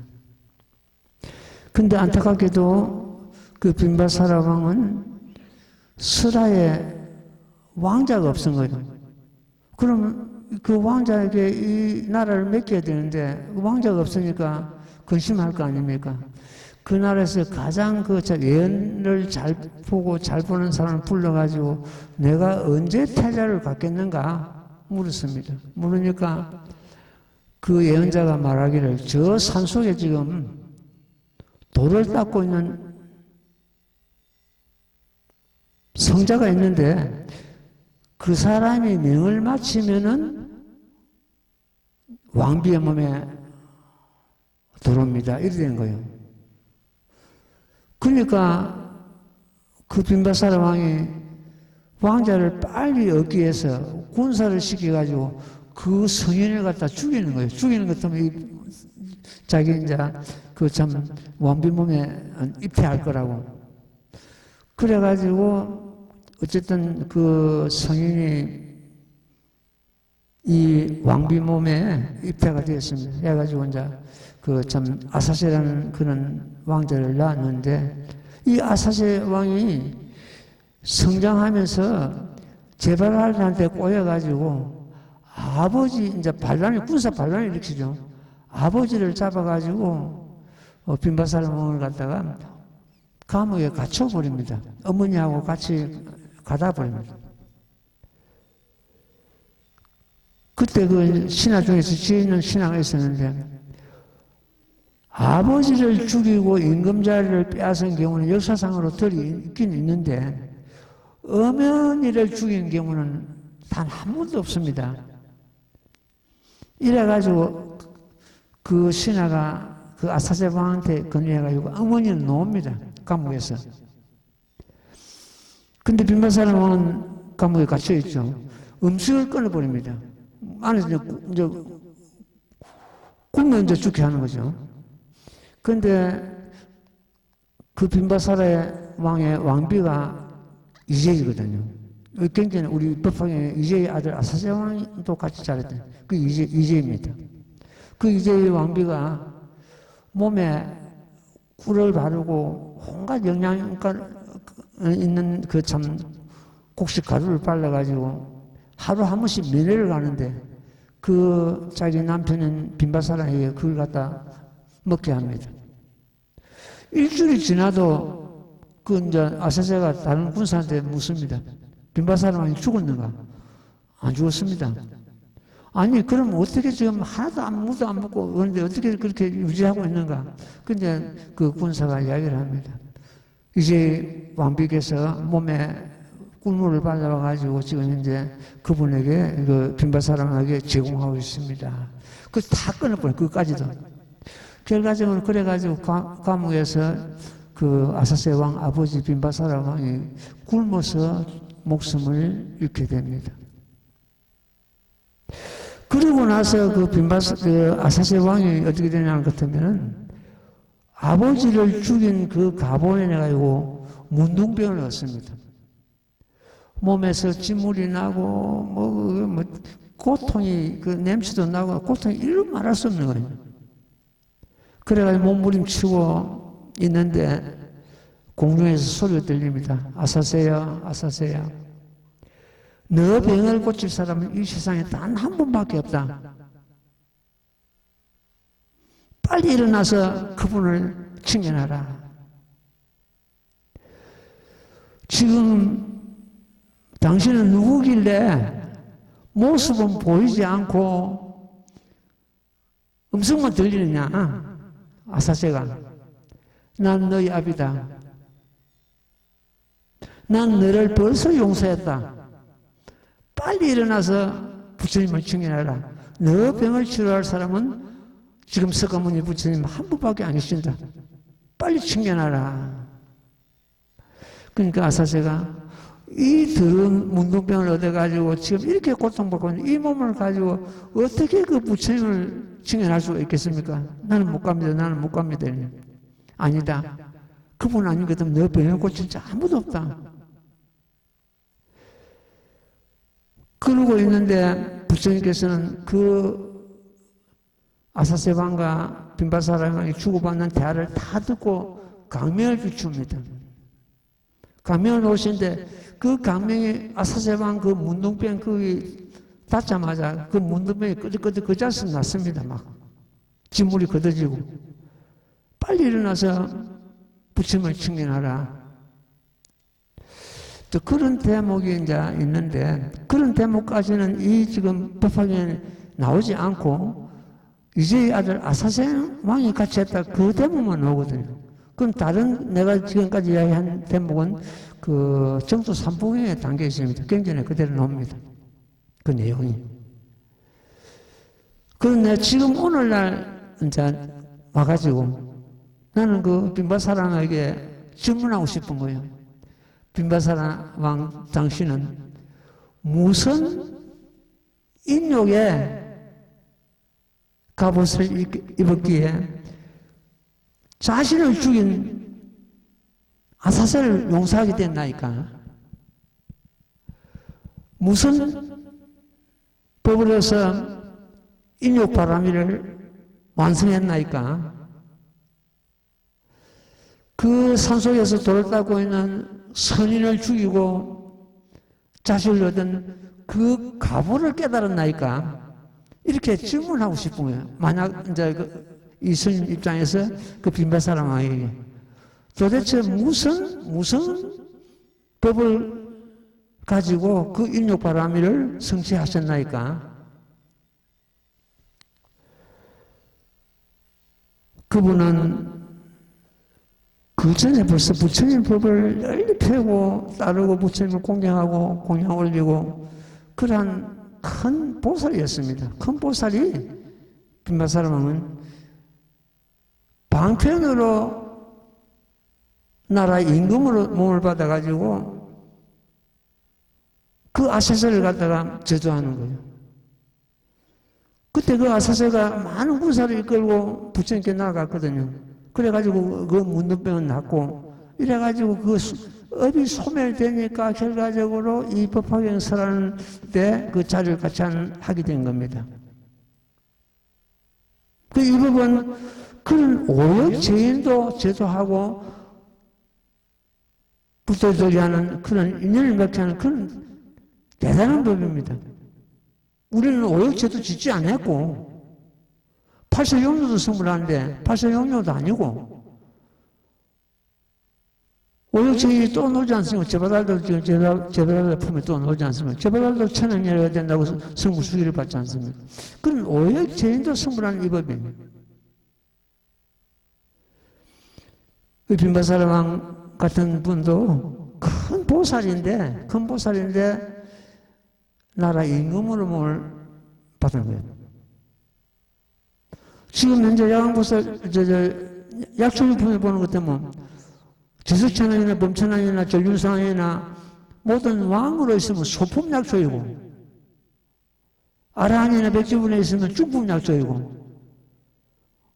근데 안타깝게도 그 빈바사라 왕은 스라에 왕자가 없은 거예요. 그러면 그 왕자에게 이 나라를 맡겨야 되는데 왕자가 없으니까 근심할 거 아닙니까? 그 나라에서 가장 그 예언을 잘 보고 잘 보는 사람을 불러가지고 내가 언제 태자를 갖겠는가 물었습니다. 물으니까 그 예언자가 말하기를 저 산속에 지금 돌을 닦고 있는 성자가 있는데 그 사람이 명을 마치면은 왕비의 몸에 들어옵니다. 이렇게 된 거예요. 그러니까 그 빈바사라 왕이 왕자를 빨리 얻기 위해서 군사를 시켜가지고 그 성인을 갖다 죽이는 거예요. 죽이는 것 때문에 자기 이제 그 참 왕비 몸에 입퇴할 거라고. 그래가지고 어쨌든 그 성인이 이 왕비 몸에 입퇴가 되었습니다. 해가지고 이제 그 참 아사세라는 그런 왕자를 낳았는데 이 아사세 왕이 성장하면서 제발한테 꼬여가지고 아버지 이제 반란이 군사 반란을 일으키죠. 아버지를 잡아가지고 빈바사라 왕을 갖다가 감옥에 갇혀버립니다. 어머니하고 같이 가다 버립니다. 그때 그 신하 중에서 지혜 있는 신하가 있었는데 아버지를 죽이고 임금자리를 빼앗은 경우는 역사상으로 덜이 있긴 있는데 어머니를 죽인 경우는 단 한 번도 없습니다. 이래가지고 그 신하가 그 아사세 왕한테 건의해가지고 어머니는 놓습니다. 감옥에서. 근데 빈바사라 왕은 감옥에 갇혀있죠. 음식을 끊어버립니다. 안에서 이제 굶어 이제 죽게 하는 거죠. 근데 그 빈바사라 왕의 왕비가 이재이거든요. 굉장히 우리 법화경에 이재의 아들 아사세 왕도 같이 자랐대요. 그 이재입니다. 그 이재의 왕비가 몸에 꿀을 바르고 온갖 영양가 있는 그 참 곡식 가루를 발라가지고 하루 한 번씩 면회를 가는데 그 자기 남편은 빈바사라에게 그걸 갖다 먹게 합니다. 일주일이 지나도 그 이제 아사세가 다른 군사한테 묻습니다. 빈바사라 왕이 죽었는가? 안 죽었습니다. 아니, 그럼 어떻게 지금 하나도 아무것도 안 먹고 그런데 어떻게 그렇게 유지하고 있는가? 근데 그 군사가 이야기를 합니다. 이제 왕비께서 몸에 꿀물을 발라가지고 지금 현재 그분에게 그 빈바사람에게 제공하고 있습니다. 그 다 끊어버려요. 그까지도. 결과적으로 그래가지고 감옥에서 그 아사세 왕 아버지 빈바사라 왕이 굶어서 목숨을 잃게 됩니다. 그리고 나서 그 아사세 왕이 어떻게 되냐는 것 같으면은 아버지를 죽인 그 가본에 가지고 문둥병을 얻습니다. 몸에서 진물이 나고 뭐 고통이 그 냄새도 나고 고통이 이루 말할 수 없는 거예요. 그래가지고 몸부림치고 있는데 공중에서 소리가 들립니다. 아사세야, 아사세야. 너 병을 고칠 사람은 이 세상에 단 한 분밖에 없다. 빨리 일어나서 그분을 칭찬하라. 지금 당신은 누구길래 모습은 보이지 않고 음성만 들리느냐? 아사세가 난 너희 아비다. 난 너를 벌써 용서했다. 빨리 일어나서 부처님을 증인하라. 너 병을 치료할 사람은 지금 석가모니 부처님 한 분밖에 안 계신다. 빨리 증명하라. 그러니까 아사세가 이 더러운 문둥병을 얻어가지고 지금 이렇게 고통받고 있는 이 몸을 가지고 어떻게 그 부처님을 증언할 수가 있겠습니까? 나는 못 갑니다. 나는 못 갑니다. 아니다. 그분 아니거든. 너 병을 고칠 자 아무도 없다. 그러고 있는데 부처님께서는 그 아사세방과 빈바사라방이 주고받는 대화를 다 듣고 강명을 비춥니다. 강명을 오신데 그 강명이 아사세방 그 문둥병 거기 닿자마자 그 문둥병이 끄덕끄덕 그 자스 났습니다. 막 진물이 걷어지고 빨리 일어나서 부처님을 증언하라. 또 그런 대목이 이제 있는데 그런 대목까지는 이 지금 법화경에 나오지 않고 이제 아들 아사세 왕이 같이 했다 그 대목만 나오거든요. 그럼 다른 내가 지금까지 이야기한 대목은 그 정도 3부경에 담겨 있습니다. 경전에 그대로 나옵니다. 그 내용이. 그런데 지금 오늘날 이제 와가지고 나는 그 빈바사랑에게 질문하고 싶은 거예요. 빈바사랑 왕 당신은 무슨 인욕에 갑옷을 입었기에 자신을 죽인 아사세를 용서하게 됐나이까? 무슨 법을 해서 인욕바람이를 완성했나이까? 그 산속에서 돌을 닦고 있는 선인을 죽이고 자식을 얻은 그 가부를 깨달았나이까? 이렇게 질문하고 싶은 거예요. 만약 이제 이 스님 입장에서 그 빈바사랑 왕에게 도대체 무슨 법을 가지고 그 인욕바람이를 성취하셨나이까? 그분은 그 전에 벌써 부처님 법을 널리 펴고 따르고 부처님을 공경하고 공양 올리고 그러한 큰 보살이었습니다. 큰 보살이 빈바사랑은 방편으로 나라 임금으로 몸을 받아가지고 그 아사세를 갖다가 제조하는 거예요. 그때 그 아사세가 많은 군사를 이끌고 부처님께 나아갔거든요. 그래가지고 그 문둥병은 낫고 이래가지고 그 업이 소멸되니까 결과적으로 이 법화경 설하는 때 그 자리를 같이 하게 된 겁니다. 그 이 법은 그런 오역 제인도 제도하고 붙어들이 하는 그런 인연을 맺게 하는 그런 대단한 법입니다. 우리는 오역 제도 짓지 않았고 팔세용료도 선물하는데 팔세용료도 아니고 오역제인이 또 나오지 않습니까? 제바달도 지금 제바달 품에 또 나오지 않습니까? 제바달도 1,000원이라야 된다고 선물 수기를 받지 않습니까? 그런 오역제인도 선물하는 이 법입니다. 그 빈바사라왕 같은 분도 큰 보살인데 나라 임금으로 몸을 받은 거예요. 지금 현재 야광보살 약초유품에 보는 것 때문에 제수천왕이나 범천왕이나 전륜상왕이나 모든 왕으로 있으면 소품약초이고 아라한이나 백지분에 있으면 중품약초이고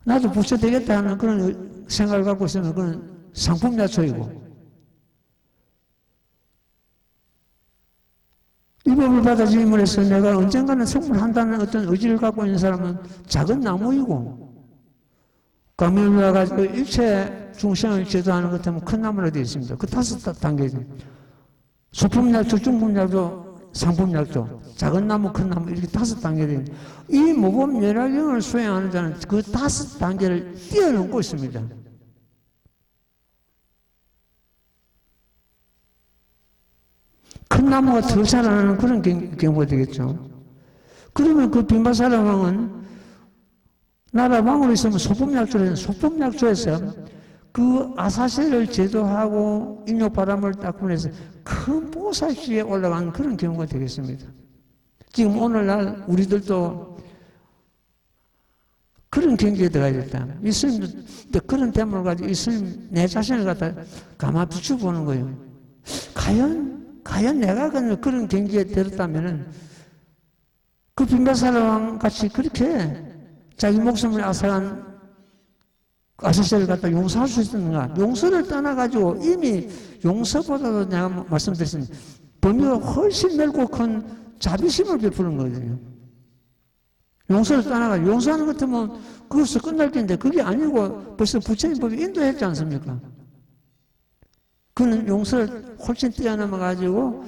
나도 부처 되겠다 하는 그런 생각을 갖고 있으면 그건 상품약초이고 이 법을 받아 주임을 해서 내가 언젠가는 성불한다는 어떤 의지를 갖고 있는 사람은 작은 나무이고 가면을 와가지고 일체 중생을 제도하는 것 때문에 큰 나무로 되어 있습니다. 그 5단계죠. 소품약초, 중품약초, 상품약초, 작은 나무, 큰 나무 이렇게 5단계 되어 있습니다. 이 모범 열화경을 수행하는 자는 그 5단계를 뛰어넘고 있습니다. 큰 나무가 더 자라나는 그런 경우가 되겠죠. 그러면 그 빈바사라 왕은 나라 왕으로 있으면 소품약조에서 그 아사셀을 제도하고 인욕바람을 딱 보내서 큰 보살시에 올라간 그런 경우가 되겠습니다. 지금 오늘날 우리들도 그런 경기에 들어가야 됐다. 이스님도 그런 대목을 가지고 이스님 내 자신을 갖다 가만 비춰보는 거예요. 과연 내가 그런 경기에 들었다면은 그 빈바사라 왕 같이 그렇게 자기 목숨을 앗아간 아사셀을 갖다 용서할 수 있었는가? 용서를 떠나가지고 이미 용서보다도 내가 말씀드렸습니다. 범위가 훨씬 넓고 큰 자비심을 베푸는 거거든요. 용서를 떠나가지고 용서하는 것 같으면 그것도 끝날 텐데 그게 아니고 벌써 부처님 법이 인도했지 않습니까? 그는 용서를 훨씬 뛰어넘어가지고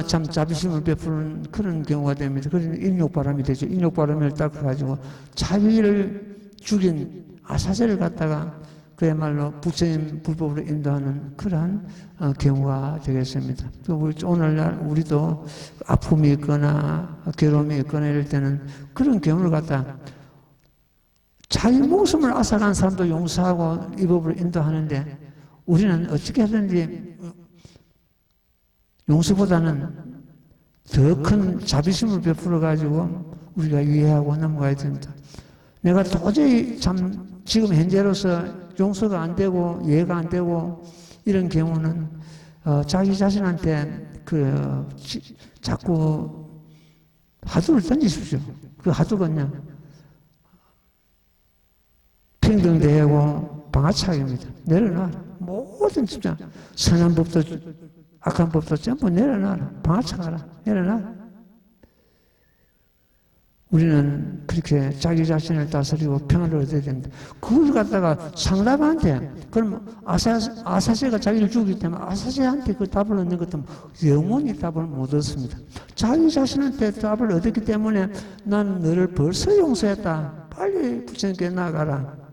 참 자비심을 베푸는 그런 경우가 됩니다. 그래서 인욕바람이 되죠. 인욕바람을 닦아가지고 자기를 죽인 아사셀을 갖다가 그야말로 부처님 불법으로 인도하는 그러한 경우가 되겠습니다. 오늘날 우리도 아픔이 있거나 괴로움이 있거나 이럴 때는 그런 경우를 갖다 자기 목숨을 앗아간 사람도 용서하고 이 법으로 인도하는데 우리는 어떻게 하든지 용서보다는 더 큰 자비심을 베풀어 가지고 우리가 이해하고 넘어가야 됩니다. 내가 도저히 참 지금 현재로서 용서가 안 되고 이해가 안 되고 이런 경우는 자기 자신한테 자꾸 화두를 던지십시오. 그 화두가 그냥 평등대회고 방아차기입니다. 내려놔. 모든 진짜 선한 법도 악한 법도 전부 내려놔라. 방아차가라. 내려놔. 우리는 그렇게 자기 자신을 다스리고 평안을 얻어야 됩니다. 그걸 갖다가 상대방한테, 그럼 아사세가 자기를 죽이기 때문에 아사세한테 그 답을 얻는 것도 영원히 답을 못 얻습니다. 자기 자신한테 답을 얻었기 때문에 난 너를 벌써 용서했다. 빨리 부처님께 나가라.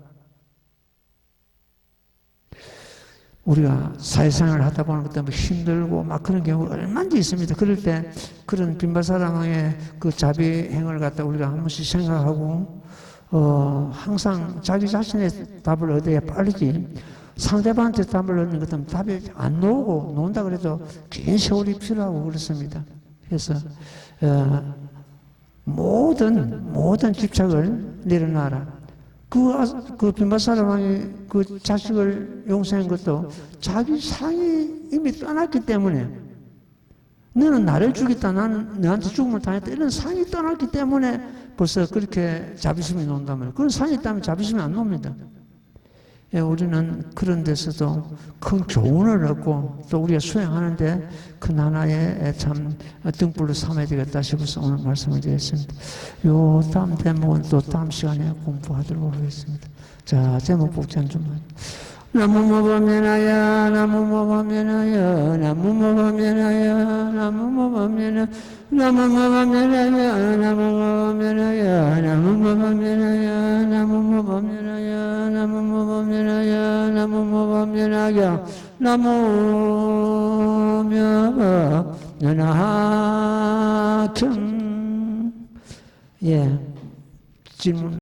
우리가 사회생활을 하다 보는 것 때문에 힘들고 막 그런 경우가 얼마나 있습니다. 그럴 때 그런 빈바사랑의 그 자비행을 갖다 우리가 한 번씩 생각하고 항상 자기 자신의 답을 얻어야 빠르지 상대방한테 답을 얻는 것 때문에 답이 안 나오고 나온다 그래도 긴 세월이 필요하고 그렇습니다. 그래서 모든 집착을 내려놔라. 그 빈바사라 왕이 그 자식을 용서한 것도 자기 상이 이미 떠났기 때문에 너는 나를 죽였다, 나는 너한테 죽음을 당했다 이런 상이 떠났기 때문에 벌써 그렇게 자비심이 나온단 말이에요. 그런 상이 있다면 자비심이 안 나옵니다. 예, 우리는 그런 데서도 큰 교훈을 얻고 또 우리가 수행하는데 큰 하나의 참 등불로 삼아야 되겠다 싶어서 오늘 말씀을 드렸습니다. 요 다음 대목은 또 다음 시간에 공부하도록 하겠습니다. 자, 제목 복장 좀 하죠. 나무모범면하여 나무모범면하여 나무모범면하여 나무모범면하여 나무모범면하여 나무모범면하여 나무모범면하여 나무모범면하여 나무모범면하여 나무모범면하여 나무모범면하여 예, 질문